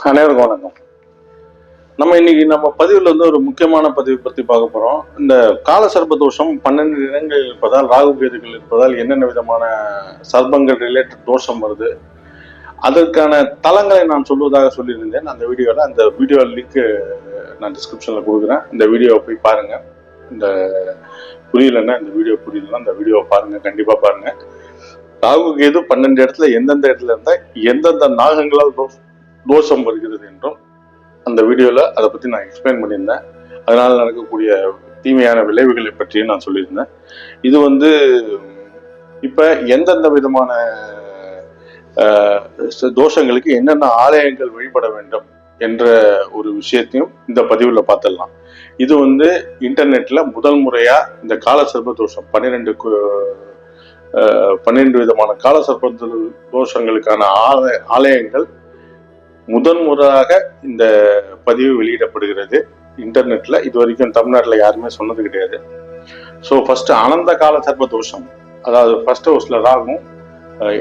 அனைவருக்கும் வணக்கம். நம்ம பதிவுல ஒரு முக்கியமான பதிவு பத்தி பார்க்க போறோம். இந்த கால சர்ப்ப தோஷம் 12 இடங்கள் இருப்பதால், ராகு கேதுகள் இருப்பதால் என்னென்ன விதமான சர்ப்பங்கள் ரிலேட்டட் தோஷம் வருது, அதற்கான தளங்களை நான் சொல்வதாக சொல்லியிருந்தேன். அந்த வீடியோ லிங்க் நான் டிஸ்கிரிப்ஷன்ல கொடுக்குறேன். இந்த வீடியோவை போய் பாருங்க. இந்த புரியலன்னா இந்த வீடியோவை பாருங்க, கண்டிப்பா பாருங்க. ராகு கேது 12 இடத்துல எந்தெந்த இடத்துல இருந்தா எந்தெந்த நாகங்களால் தோஷம் வருகிறது என்றும் அந்த வீடியோல அதை பத்தி நான் எக்ஸ்பிளைன் பண்ணியிருந்தேன். அதனால நடக்கக்கூடிய தீமையான விளைவுகளை பற்றியும் நான் சொல்லியிருந்தேன். இது இப்ப எந்தெந்த விதமான தோஷங்களுக்கு என்னென்ன ஆலயங்கள் வழிபட வேண்டும் என்ற ஒரு விஷயத்தையும் இந்த பதிவுல பார்த்துடலாம். இது இன்டர்நெட்ல முதல் முறையா இந்த கால சர்ப்ப தோஷம் 12 விதமான கால சர்ப்ப தோஷங்களுக்கான ஆலயங்கள் முதன்முறையாக இந்த பதிவு வெளியிடப்படுகிறது இன்டர்நெட்ல. இது வரைக்கும் தமிழ்நாட்டுல யாருமே சொன்னது கிடையாது. ஸோ ஃபர்ஸ்ட் அனந்த கால சர்ப்ப தோஷம், அதாவது ஃபர்ஸ்ட் ஹவுஸ்ல ராகும்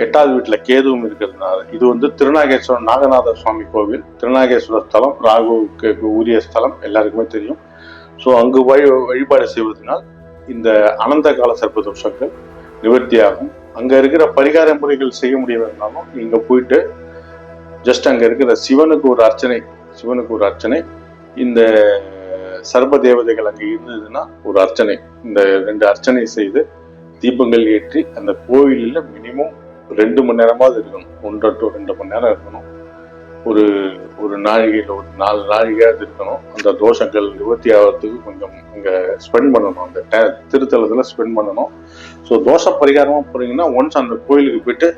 8வது வீட்டுல கேதுவும் இருக்கிறதுனால இது திருநாகேஸ்வரம் நாகநாத சுவாமி கோவில், திருநாகேஸ்வர ஸ்தலம், ராகுவுக்கு உரிய ஸ்தலம் எல்லாருக்குமே தெரியும். ஸோ அங்கு வழிபாடு செய்வதனால் இந்த அனந்த கால சர்ப்ப தோஷங்கள் நிவர்த்தியாகும். அங்க இருக்கிற பரிகார முறைகள் செய்ய முடியவில்லைனாலும் இங்க போயிட்டு ஜஸ்ட் அங்க இருக்கிற சிவனுக்கு ஒரு அர்ச்சனை, இந்த சர்ப தேவதைகள் அங்க இருந்ததுன்னா ஒரு அர்ச்சனை, இந்த 2 அர்ச்சனை செய்து தீபங்கள் ஏற்றி அந்த கோயிலில் மினிமம் 2 மணி நேரமாவது இருக்கணும். 1 to 2 மணி நேரம் இருக்கணும். ஒரு நாழிகையில ஒரு 4 நாழிகையாவது இருக்கணும். அந்த தோஷங்கள் நிவர்த்தி ஆகிறதுக்கு கொஞ்சம் இங்க ஸ்பெண்ட் பண்ணணும், அந்த திருத்தலத்துல ஸ்பெண்ட் பண்ணணும். ஸோ தோஷ பரிகாரமா போறீங்கன்னா ஒன்ஸ் அந்த கோயிலுக்கு போயிட்டு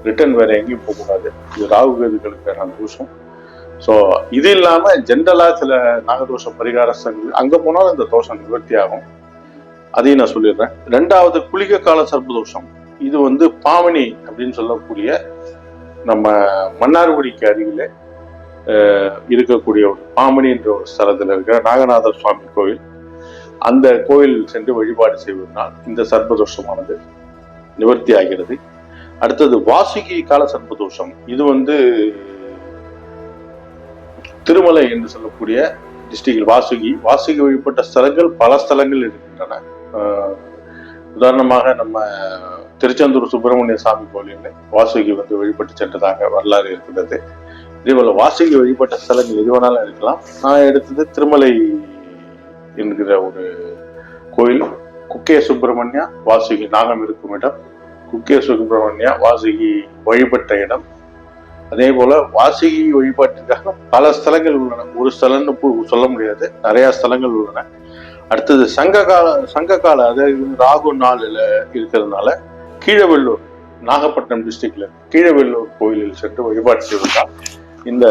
ரிட்டர்ன் வேற எங்கேயும் போகக்கூடாது. இது ராகு கேதுகளுக்கான தோஷம். ஸோ இது இல்லாம ஜென்ரலா சில நாகதோஷ பரிகாரங்கள் அங்க போனாலும் இந்த தோஷம் நிவர்த்தி ஆகும். அதையும் நான் சொல்லிடுறேன். 2வது குளிக கால சர்ப்ப தோஷம். இது பாவனி அப்படின்னு சொல்லக்கூடிய நம்ம மன்னார்குடிக்கு அருகில இருக்கக்கூடிய ஒரு பாமணி என்ற ஒரு ஸ்தலத்துல இருக்கிற நாகநாத சுவாமி கோயில், அந்த கோயில் சென்று வழிபாடு செய்வதனால் இந்த சர்ப்பதோஷமானது நிவர்த்தி ஆகிறது. அடுத்தது வாசுகி கால சர்ப்பதோஷம். இது திருமலை என்று சொல்லக்கூடிய டிஸ்ட்ரிக்ட் வாசுகி வழிபட்ட ஸ்தலங்கள் பல ஸ்தலங்கள் இருக்கின்றன. உதாரணமாக நம்ம திருச்செந்தூர் சுப்பிரமணிய சாமி கோயிலில் வாசுகி வழிபட்டு சென்றதாக வரலாறு இருக்கிறது. இதேபோல வாசுகி வழிபட்ட ஸ்தலங்கள் எது வேணாலும் இருக்கலாம். நான் எடுத்தது திருமலை என்கிற ஒரு கோயில், குக்கே சுப்பிரமணியா வாசுகி நாகம் இருக்கும் இடம், குக்கே சுப்பிரமணியா வாசுகி வழிபட்ட இடம். அதே போல வாசுகி வழிபாட்டுக்காக பல ஸ்தலங்கள் உள்ளன. ஒரு ஸ்தலம்னு சொல்ல முடியாது, நிறைய ஸ்தலங்கள் உள்ளன. அடுத்தது சங்க கால அதாவது ராகு நாளில் இருக்கிறதுனால கீழவெள்ளூர், நாகப்பட்டினம் டிஸ்ட்ரிக்ட்ல கீழவெள்ளூர் கோயிலில் சென்று வழிபாடு செய்வதால் இந்த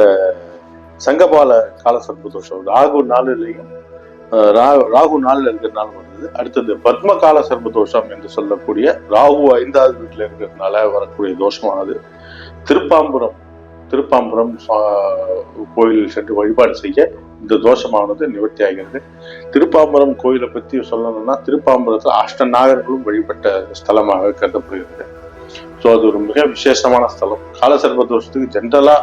சங்கபால கால சர்ப்ப தோஷம் ராகு நாளில் இருக்கிறதுனால வருது. அடுத்தது பத்ம கால சர்ப்ப தோஷம் என்று சொல்லக்கூடிய ராகு 5வது வீட்டுல இருக்கிறதுனால வரக்கூடிய தோஷமானது திருப்பாம்புரம் கோயிலில் சென்று வழிபாடு செய்ய இந்த தோஷமானது நிவர்த்தி ஆகிறது. திருப்பாம்புரம் கோயிலை பத்தி சொல்லணும்னா திருப்பாம்புரத்தில் அஷ்டநாகர்களும் வழிபட்ட ஸ்தலமாக கருதப்படுகிறது. ஸோ அது ஒரு மிக விசேஷமான ஸ்தலம். காலசர்ப்ப தோஷத்துக்கு ஜென்ரலா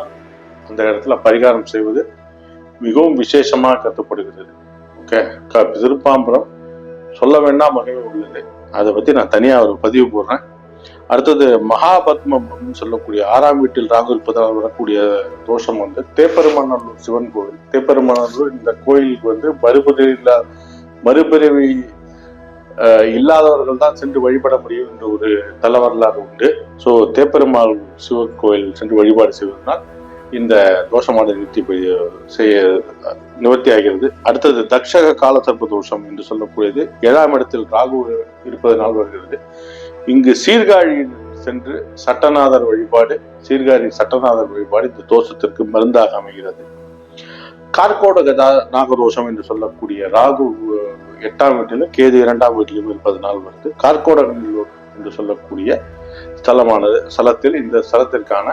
அந்த இடத்துல பரிகாரம் செய்வது மிகவும் விசேஷமாக கருதப்படுகிறது. ஓகே, திருப்பாம்புரம் சொல்ல வேண்டாம் மகிமை உள்ளது. அதை பத்தி நான் தனியா ஒரு பதிவு போடுறேன். அடுத்தது மகாபத்மம் அப்படின்னு சொல்லக்கூடிய 6ஆம் வீட்டில் ராகு இருப்பதால் வரக்கூடிய தோஷம் தேப்பெருமநல்லூர் சிவன் கோவில். தேப்பெருமநல்லூர் இந்த கோயிலுக்கு மறுபிறவி இல்லாதவர்கள் தான் சென்று வழிபட முடியும் என்ற ஒரு தல வரலாறு உண்டு. ஸோ தேப்பெருமாள் சிவன் கோயில் சென்று வழிபாடு செய்வதனால் இந்த தோஷமான நிவர்த்தி ஆகிறது. அடுத்தது தக்ஷக கால சர்ப்ப தோஷம் என்று சொல்லக்கூடியது 7ஆம் இடத்தில் ராகு இருப்பதனால் வருகிறது. இங்கு சீர்காழி சென்று சட்டநாதர் வழிபாடு இந்த தோஷத்திற்கு மருந்தாக அமைகிறது. கார்கோடக நாகதோஷம் என்று சொல்லக்கூடிய ராகு 8ஆம் வீட்டிலும் கேது 2ஆம் வீட்டிலும் இருப்பதனால் வருது. கார்கோடகநல்லூர் என்று சொல்லக்கூடிய ஸ்தலத்தில் இந்த ஸ்தலத்திற்கான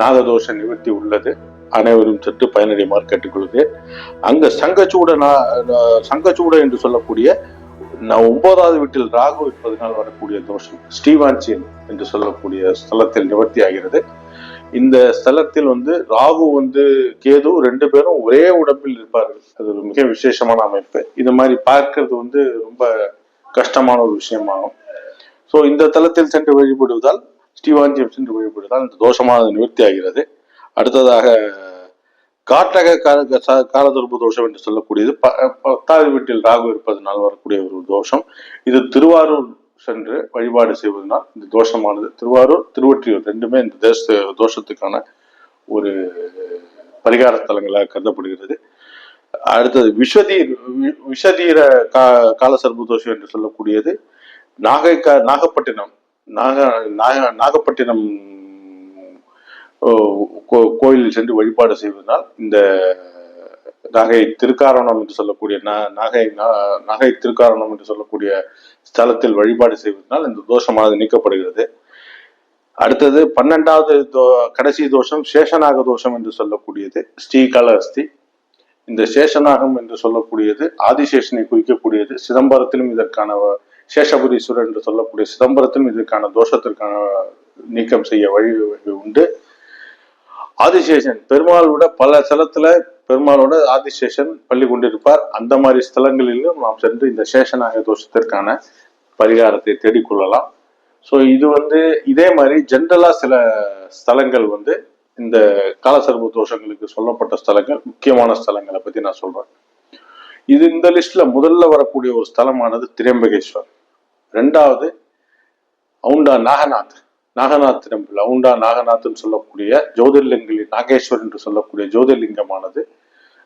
நாகதோஷ நிவர்த்தி உள்ளது. அனைவரும் சென்று பயனடையுமாறு கேட்டுக்கொள்கிறேன். அங்க சங்கச்சூட என்று சொல்லக்கூடிய 9வது வீட்டில் ராகு இருப்பதனால் வரக்கூடிய தோஷம் ஸ்ரீவாஞ்சியன் என்று சொல்லக்கூடிய ஸ்தலத்தில் நிவர்த்தி ஆகிறது. இந்த ஸ்தலத்தில் வந்து ராகு வந்து கேது 2 பேரும் ஒரே உடம்பில் இருப்பார்கள். அது ஒரு மிக விசேஷமான அமைப்பு. இது மாதிரி பார்க்கிறது வந்து ரொம்ப கஷ்டமான ஒரு விஷயமாகும். ஸோ இந்த தலத்தில் சென்று வழிபடுவதால், ஸ்ரீவாஞ்சியம் சென்று வழிபடுவதால் இந்த தோஷமானது நிவர்த்தி ஆகிறது. அடுத்ததாக காட்டக காலதுருப தோஷம் என்று சொல்லக்கூடியது 10வது வீட்டில் ராகு இருப்பதனால் வரக்கூடிய ஒரு தோஷம். இது திருவாரூர் சென்று வழிபாடு செய்வதனால் இந்த தோஷமானது, திருவாரூர் திருவொற்றியூர் 2மே இந்த தோஷத்துக்கான ஒரு பரிகார ஸ்தலங்களாக கருதப்படுகிறது. அடுத்தது விஷதீர காலசர்ப தோஷம் என்று சொல்லக்கூடியது நாகப்பட்டினம் கோயிலில் சென்று வழிபாடு செய்வதனால் இந்த நாகை திருக்காரணம் என்று சொல்லக்கூடிய நாகை திருக்காரணம் என்று சொல்லக்கூடிய ஸ்தலத்தில் வழிபாடு செய்வதனால் இந்த தோஷமானது நீக்கப்படுகிறது. அடுத்தது 12வது கடைசி தோஷம் சேஷநாக தோஷம் என்று சொல்லக்கூடியது ஸ்ரீகாளஹஸ்தி. இந்த சேஷநாகம் என்று சொல்லக்கூடியது ஆதிசேஷனை குறிக்கக்கூடியது. சிதம்பரத்திலும் இதற்கான சேஷபுரீஸ்வரர் என்று சொல்லக்கூடிய சிதம்பரத்திலும் இதற்கான தோஷத்திற்கான நீக்கம் செய்ய வழி உண்டு. ஆதிசேஷன் பெருமாளோட பல ஸ்தலத்துல பெருமாளோட ஆதிசேஷன் பள்ளி கொண்டிருப்பார். அந்த மாதிரி ஸ்தலங்களிலும் நாம் சென்று இந்த சேஷநாக தோஷத்திற்கான பரிகாரத்தை தேடிக்கொள்ளலாம். ஸோ இது வந்து இதே மாதிரி ஜென்ரலா சில ஸ்தலங்கள் வந்து இந்த காலசர்ப தோஷங்களுக்கு சொல்லப்பட்ட ஸ்தலங்கள், முக்கியமான ஸ்தலங்களை பத்தி நான் சொல்றேன். இது இந்த லிஸ்ட்ல முதல்ல வரக்கூடிய ஒரு ஸ்தலமானது திரியம்பகேஸ்வர். 2வது அவுண்டா நாகநாத் டெம்பிள். அவுண்டா நாகநாத்னு சொல்லக்கூடிய ஜோதிர்லிங்கங்களில் நாகேஸ்வர் என்று சொல்லக்கூடிய ஜோதிர்லிங்கமானது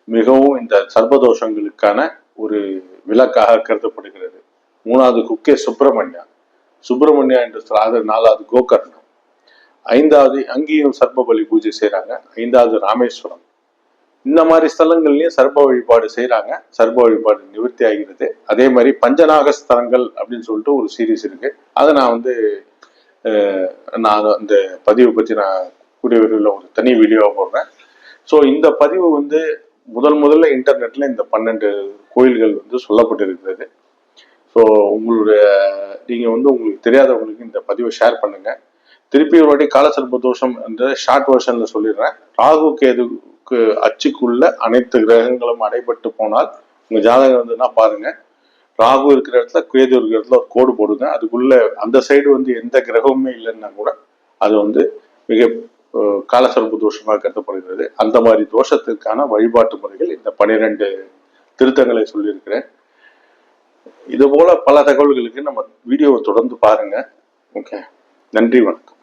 மிகவும் இந்த சர்பதோஷங்களுக்கான ஒரு விளக்காக கருதப்படுகிறது. 3வது குக்கே சுப்பிரமணியா என்று 4வது கோகர்ணம். 5வது அங்கேயும் சர்ப பலி பூஜை செய்யறாங்க. 5வது ராமேஸ்வரம். இந்த மாதிரி ஸ்தலங்கள்லயும் சர்ப வழிபாடு செய்யறாங்க. சர்ப வழிபாடு நிவர்த்தி ஆகிறது. அதே மாதிரி பஞ்சநாக ஸ்தலங்கள் அப்படின்னு சொல்லிட்டு ஒரு சீரீஸ் இருக்கு. அதை நான் வந்து நான் இந்த பதிவை பத்தி நான் கூடிய விரைவில் ஒரு தனி வீடியோ போடுறேன். ஸோ இந்த பதிவு வந்து முதல்ல இன்டர்நெட்ல இந்த 12 கோயில்கள் வந்து சொல்லப்பட்டிருக்கிறது. ஸோ நீங்க வந்து உங்களுக்கு தெரியாதவங்களுக்கு இந்த பதிவை ஷேர் பண்ணுங்க. திருப்பி ஒரு வாட்டி காலசர்ப தோஷம் என்ற ஷார்ட் வெர்ஷன்ல சொல்லிடுறேன். ராகு கேதுக்கு அச்சுக்குள்ள அனைத்து கிரகங்களும் அடைபட்டு போனால் உங்க ஜாதகம் வந்துன்னா பாருங்க, ராகு இருக்கிற இடத்துல கேது இருக்கிற இடத்துல ஒரு கோடு போடுங்க. அதுக்குள்ள அந்த சைடு வந்து எந்த கிரகமுமே இல்லைன்னா கூட அது வந்து மிக காலசர்ப தோஷமாக கருதப்படுகிறது. அந்த மாதிரி தோஷத்திற்கான வழிபாட்டு முறைகள் இந்த 12 திருத்தங்களை சொல்லியிருக்கிறேன். இது போல பல தகவல்களுக்கு நம்ம வீடியோவை தொடர்ந்து பாருங்க. ஓகே, நன்றி, வணக்கம்.